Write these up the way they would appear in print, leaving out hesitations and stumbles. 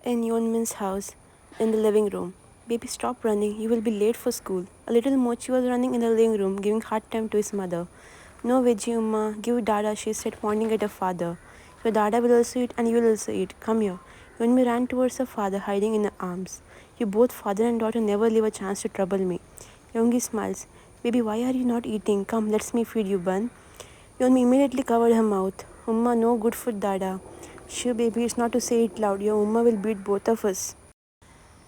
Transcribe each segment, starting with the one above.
In Yonmin's house, in the living room. Baby, stop running. You will be late for school. A little Mochi was running in the living room, giving hard time to his mother. No veggie, Umma. Give Dada, she said, pointing at her father. Your Dada will also eat and you will also eat. Come here. Yonmi ran towards her father, hiding in her arms. You both, father and daughter, never leave a chance to trouble me. Yongi smiles. Baby, why are you not eating? Come, let me feed you, Bun. Yonmi immediately covered her mouth. Umma, no good food, Dada. Shoo, baby, it's not to say it loud. Your Umma will beat both of us.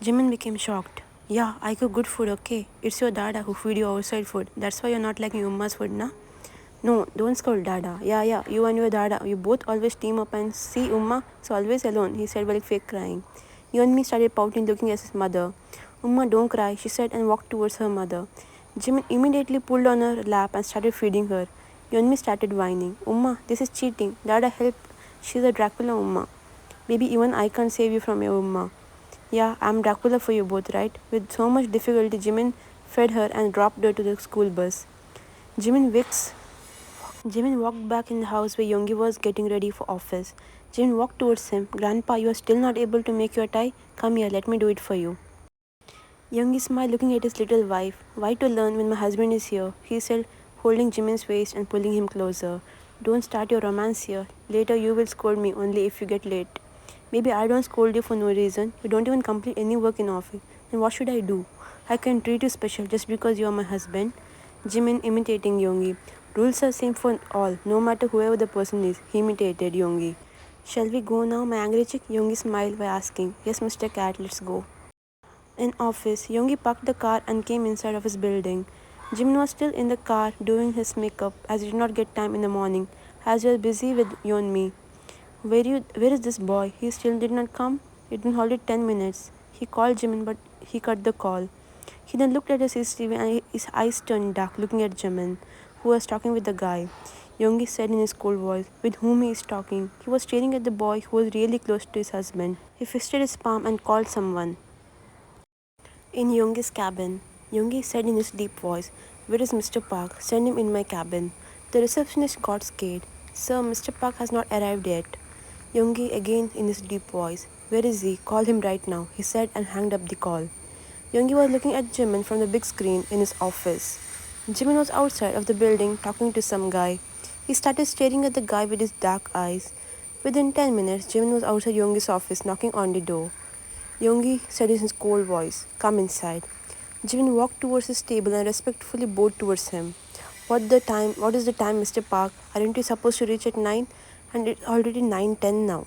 Jimin became shocked. Yeah, I cook good food, okay? It's your Dada who feed you outside food. That's why you're not liking Umma's food, na? No, don't scold Dada. Yeah, you and your Dada, you both always team up and see Umma is always alone, he said while fake crying. Yeonmi started pouting, looking at his mother. Umma, don't cry, she said and walked towards her mother. Jimin immediately pulled on her lap and started feeding her. Yeonmi started whining. Umma, this is cheating. Dada, help. She's a Dracula, Umma. Baby, even I can't save you from your Umma. Yeah, I'm Dracula for you both, right? With so much difficulty, Jimin fed her and dropped her to the school bus. Jimin Wicks Jimin walked back in the house where Yongi was getting ready for office. Jimin walked towards him. Grandpa, you are still not able to make your tie? Come here, let me do it for you. Yongi smiled, looking at his little wife. Why to learn when my husband is here? He said, holding Jimin's waist and pulling him closer. Don't start your romance here. Later you will scold me only if you get late. Maybe I don't scold you for no reason. You don't even complete any work in office. Then what should I do? I can treat you special just because you are my husband. Jimin imitating Yongi. Rules are same for all, no matter whoever the person is. He imitated Yongi. Shall we go now, my angry chick? Yongi smiled by asking. Yes, Mr. Cat, let's go. In office, Yongi parked the car and came inside of his building. Jimin was still in the car doing his makeup as he did not get time in the morning, as he was busy with Yeonmi. Where is this boy? He still did not come? It been already 10 minutes. He called Jimin but he cut the call. He then looked at his CCTV and his eyes turned dark looking at Jimin, who was talking with the guy. Yongi said in his cold voice, with whom he is talking. He was staring at the boy who was really close to his husband. He fisted his palm and called someone. In Yongi's cabin, Yongi said in his deep voice, where is Mr. Park? Send him in my cabin. The receptionist got scared. Sir, Mr. Park has not arrived yet. Yongi again in his deep voice, where is he? Call him right now, he said and hanged up the call. Yongi was looking at Jimin from the big screen in his office. Jimin was outside of the building talking to some guy. He started staring at the guy with his dark eyes. Within 10 minutes, Jimin was outside Yongi's office knocking on the door. Yongi said in his cold voice, come inside. Jimin walked towards his table and respectfully bowed towards him. What is the time, Mr. Park? Aren't you supposed to reach at 9? And it's already 9:10 now.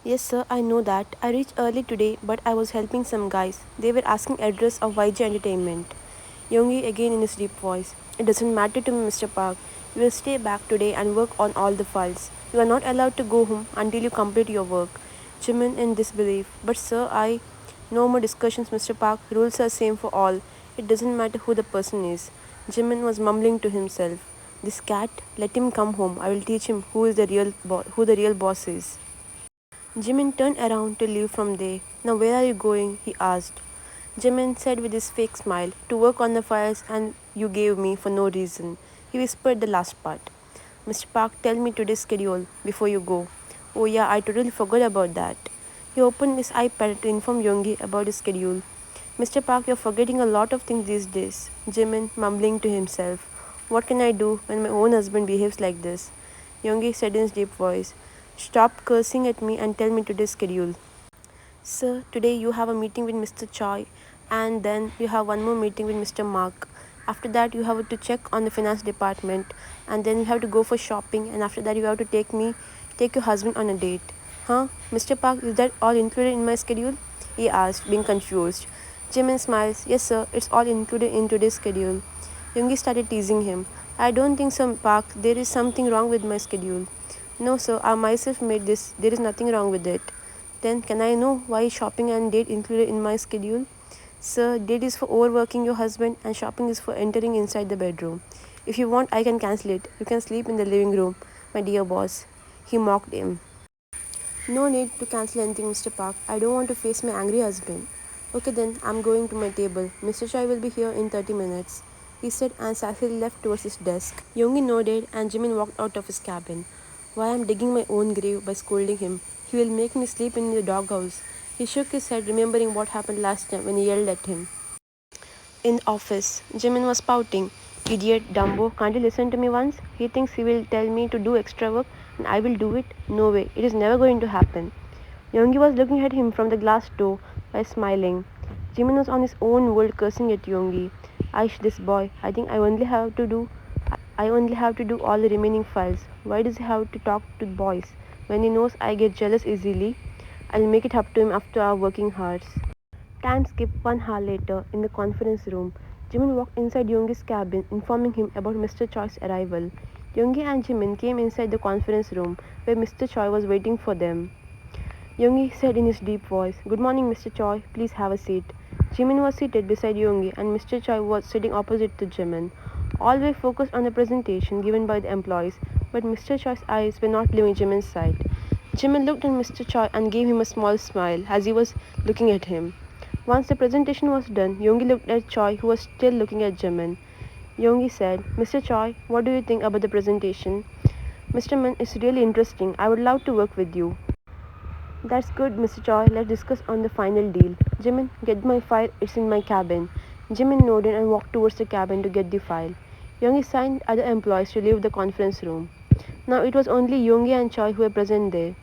Yes, sir, I know that. I reached early today, but I was helping some guys. They were asking address of YG Entertainment. Yongi again in his deep voice. It doesn't matter to me, Mr. Park. You will stay back today and work on all the files. You are not allowed to go home until you complete your work. Jimin in disbelief. But sir, No more discussions, Mr. Park. Rules are same for all. It doesn't matter who the person is. Jimin was mumbling to himself. This cat, let him come home. I will teach him who the real boss is. Jimin turned around to leave from there. Now where are you going? He asked. Jimin said with his fake smile, to work on the files and you gave me for no reason. He whispered the last part. Mr. Park, tell me today's schedule before you go. Oh yeah, I totally forgot about that. He opened his iPad to inform Yongi about his schedule. Mr. Park, you're forgetting a lot of things these days. Jimin mumbling to himself. What can I do when my own husband behaves like this? Yongi said in his deep voice. Stop cursing at me and tell me today's schedule. Sir, today you have a meeting with Mr. Choi and then you have one more meeting with Mr. Mark. After that you have to check on the finance department and then you have to go for shopping and after that you have to take your husband on a date. Huh? Mr. Park, is that all included in my schedule? He asked, being confused. Jimin smiles. Yes sir, it's all included in today's schedule. Yoongi started teasing him. I don't think so, Park. There is something wrong with my schedule. No sir, I myself made this. There is nothing wrong with it. Then can I know why shopping and date included in my schedule? Sir, date is for overworking your husband and shopping is for entering inside the bedroom. If you want, I can cancel it. You can sleep in the living room, my dear boss. He mocked him. No need to cancel anything, Mr. Park. I don't want to face my angry husband. Okay then, I'm going to my table. Mr. Chai will be here in 30 minutes. He said and sassily left towards his desk. Yongi nodded and Jimin walked out of his cabin. Why I'm digging my own grave by scolding him. He will make me sleep in the doghouse. He shook his head, remembering what happened last time when he yelled at him. In the office, Jimin was pouting. Idiot, Dumbo, can't you listen to me once? He thinks he will tell me to do extra work and I will do it? No way, it is never going to happen. Youngi was looking at him from the glass door while smiling. Jimin was on his own world cursing at Youngi. Aish, this boy, I only have to do all the remaining files. Why does he have to talk to boys? When he knows I get jealous easily, I'll make it up to him after our working hours. Time skip 1 hour later in the conference room. Jimin walked inside Yoongi's cabin, informing him about Mr. Choi's arrival. Yoongi and Jimin came inside the conference room, where Mr. Choi was waiting for them. Yoongi said in his deep voice, "Good morning, Mr. Choi. Please have a seat." Jimin was seated beside Yoongi, and Mr. Choi was sitting opposite to Jimin. All were focused on the presentation given by the employees, but Mr. Choi's eyes were not leaving Jimin's side. Jimin looked at Mr. Choi and gave him a small smile as he was looking at him. Once the presentation was done, Yoongi looked at Choi, who was still looking at Jimin. Yoongi said, "Mr. Choi, what do you think about the presentation?" "Mr. Min, it's really interesting. I would love to work with you." "That's good, Mr. Choi. Let's discuss on the final deal." "Jimin, get my file. It's in my cabin." Jimin nodded and walked towards the cabin to get the file. Yoongi signed other employees to leave the conference room. Now it was only Yoongi and Choi who were present there.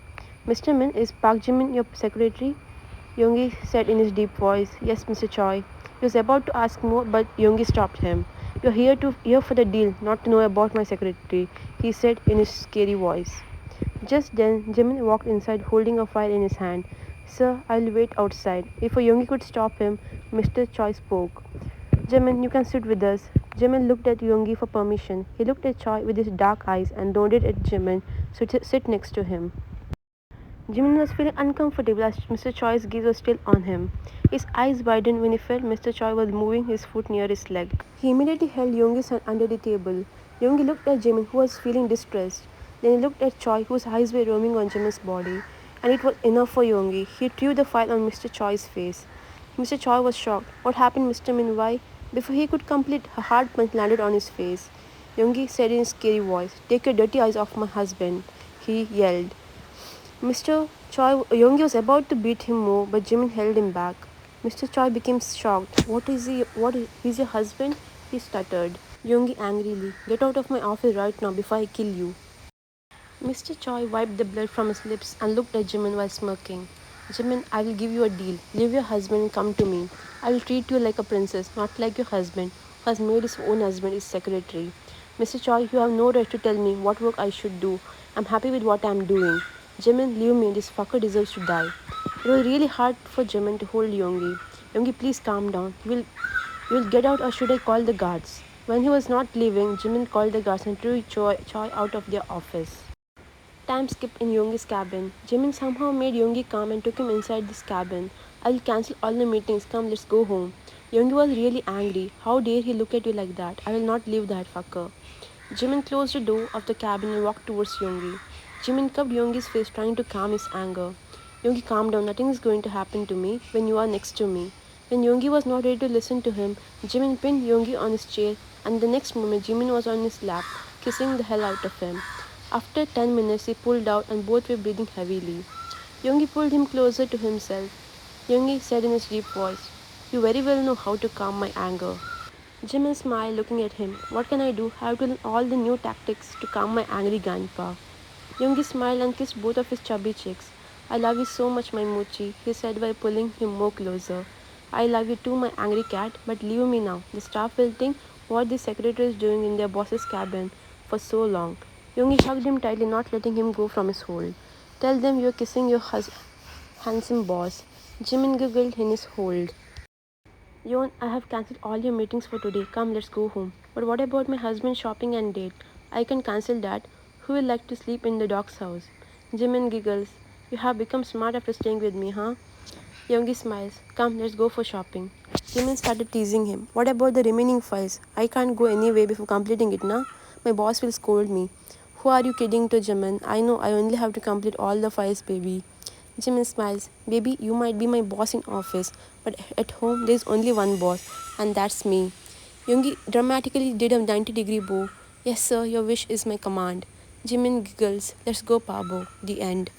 "Mr. Min, is Park Jimin your secretary?" Yoongi said in his deep voice. "Yes, Mr. Choi." He was about to ask more, but Yoongi stopped him. "You're here for the deal, not to know about my secretary," he said in his scary voice. Just then, Jimin walked inside holding a file in his hand. "Sir, I'll wait outside." Before Yoongi could stop him, Mr. Choi spoke. "Jimin, you can sit with us." Jimin looked at Yoongi for permission. He looked at Choi with his dark eyes and nodded at Jimin to sit next to him. Jimin was feeling uncomfortable as Mr. Choi's gaze was still on him. His eyes widened when he felt Mr. Choi was moving his foot near his leg. He immediately held Yoongi's hand under the table. Yoongi looked at Jimin, who was feeling distressed. Then he looked at Choi, whose eyes were roaming on Jimin's body. And it was enough for Yoongi. He threw the file on Mr. Choi's face. Mr. Choi was shocked. "What happened, Mr. Min? Why?" Before he could complete, a hard punch landed on his face. Yoongi said in a scary voice, "Take your dirty eyes off my husband," he yelled. Mr. Choi Youngi was about to beat him more, but Jimin held him back. Mr. Choi became shocked. He's your husband?" he stuttered. Youngi angrily, "Get out of my office right now before I kill you." Mr. Choi wiped the blood from his lips and looked at Jimin while smirking. "Jimin, I will give you a deal. Leave your husband and come to me. I will treat you like a princess, not like your husband, who has made his own husband his secretary." "Mr. Choi, you have no right to tell me what work I should do. I'm happy with what I'm doing." "Jimin, leave me. This fucker deserves to die." It was really hard for Jimin to hold Yoongi. "Yoongi, please calm down. You will get out, or should I call the guards?" When he was not leaving, Jimin called the guards and threw Choi out of their office. Time skipped in Yoongi's cabin. Jimin somehow made Yoongi calm and took him inside this cabin. "I'll cancel all the meetings. Come, let's go home." Yoongi was really angry. How dare he look at you like that? "I will not leave that fucker." Jimin closed the door of the cabin and walked towards Yoongi. Jimin cupped Yoongi's face, trying to calm his anger. "Yoongi, calm down. Nothing is going to happen to me when you are next to me." When Yoongi was not ready to listen to him, Jimin pinned Yoongi on his chair, and the next moment Jimin was on his lap, kissing the hell out of him. After 10 minutes, he pulled out and both were breathing heavily. Yoongi pulled him closer to himself. Yoongi said in his deep voice, "You very well know how to calm my anger." Jimin smiled, looking at him. "What can I do? I have to learn all the new tactics to calm my angry grandpa." Yoongi smiled and kissed both of his chubby cheeks. "I love you so much, my Mochi," he said while pulling him more closer. "I love you too, my angry cat, but leave me now. The staff will think what the secretary is doing in their boss's cabin for so long." Yoongi hugged him tightly, not letting him go from his hold. "Tell them you're kissing your handsome boss." Jimin giggled in his hold. "Yon, I have cancelled all your meetings for today. Come, let's go home." "But what about my husband's shopping and date?" "I can cancel that. Who will like to sleep in the dog's house?" Jimin giggles. "You have become smart after staying with me, huh?" Yoongi smiles. "Come, let's go for shopping." Jimin started teasing him. "What about the remaining files? I can't go anyway before completing it, na? My boss will scold me." "Who are you kidding to, Jimin? I know I only have to complete all the files, baby." Jimin smiles. "Baby, you might be my boss in office, but at home there's only one boss, and that's me." Yoongi dramatically did a 90-degree bow. "Yes, sir, your wish is my command." Jimin giggles. "Let's go, Pabo." The end.